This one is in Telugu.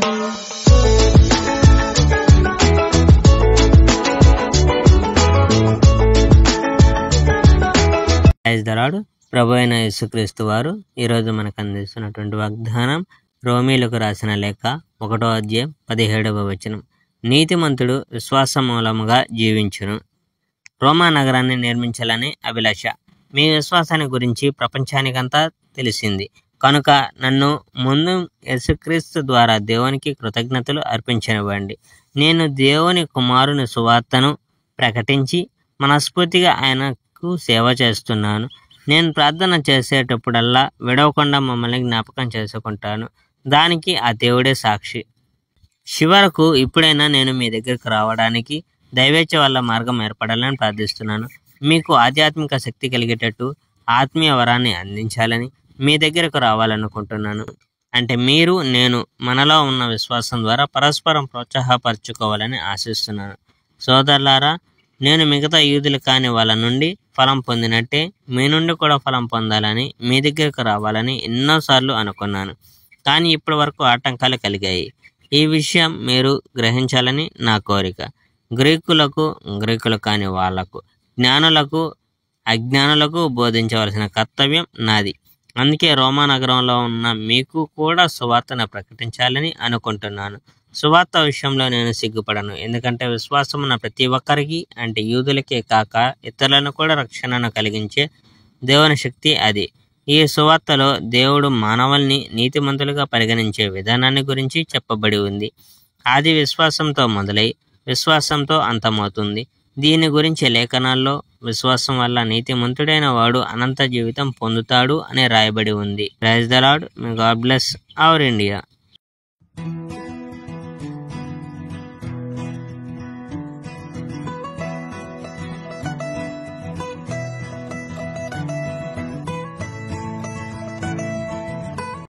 Praise the lord. ప్రభు అయిన యేసుక్రీస్తు వారు ఈరోజు మనకు అందిస్తున్నటువంటి వాగ్దానం రోమీలకు రాసిన లేఖ 1వ అధ్యాయం 17వ వచనం. నీతిమంతుడు విశ్వాస మూలముగా జీవించును. రోమా నగరాన్ని నిర్మించాలని అభిలాష. మీ విశ్వాసాన్ని గురించి ప్రపంచానికంతా తెలిసింది కనుక నన్ను ముందు యేసుక్రీస్తు ద్వారా దేవునికి కృతజ్ఞతలు అర్పించనివ్వండి. నేను దేవుని కుమారుని సువార్తను ప్రకటించి మనస్ఫూర్తిగా ఆయనకు సేవ చేస్తున్నాను. నేను ప్రార్థన చేసేటప్పుడల్లా విడవకుండా మమ్మల్ని జ్ఞాపకం చేసుకుంటాను. దానికి ఆ దేవుడే సాక్షి. చివరకు ఇప్పుడైనా నేను మీ దగ్గరకు రావడానికి దైవేచ్ఛ వల్ల మార్గం ఏర్పడాలని ప్రార్థిస్తున్నాను. మీకు ఆధ్యాత్మిక శక్తి కలిగేటట్టు ఆత్మీయ వరాన్ని అందించాలని మీ దగ్గరకు రావాలనుకుంటున్నాను. అంటే మీరు నేను మనలో ఉన్న విశ్వాసం ద్వారా పరస్పరం ప్రోత్సాహపరచుకోవాలని ఆశిస్తున్నాను. సోదరులారా, నేను మిగతా యూదులు కాని వాళ్ళ నుండి ఫలం పొందినట్టే మీ నుండి కూడా ఫలం పొందాలని మీ దగ్గరకు రావాలని ఎన్నోసార్లు అనుకున్నాను. కానీ ఇప్పటి వరకు ఆటంకాలు కలిగాయి. ఈ విషయం మీరు గ్రహించాలని నా కోరిక. గ్రీకులకు, గ్రీకులు కాని వాళ్లకు, జ్ఞానులకు, అజ్ఞానులకు బోధించవలసిన కర్తవ్యం నాది. అందుకే రోమా నగరంలో ఉన్న మీకు కూడా సువార్తను ప్రకటించాలని అనుకుంటున్నాను. సువార్త విషయంలో నేను సిగ్గుపడను, ఎందుకంటే విశ్వాసమున్న ప్రతి ఒక్కరికి, అంటే యూదులకే కాక ఇతరులను కూడా రక్షణను కలిగించే దేవుని శక్తి అది. ఈ సువార్తలో దేవుడు మానవుల్ని నీతిమంతులుగా పరిగణించే విధానాన్ని గురించి చెప్పబడి ఉంది. అది విశ్వాసంతో మొదలై విశ్వాసంతో అంతమవుతుంది. దీని గురించి లేఖనాల్లో విశ్వాసం వల్ల నీతిమంతుడైన వాడు అనంత జీవితం పొందుతాడు అని రాయబడి ఉంది. Praise the Lord. May God bless our India.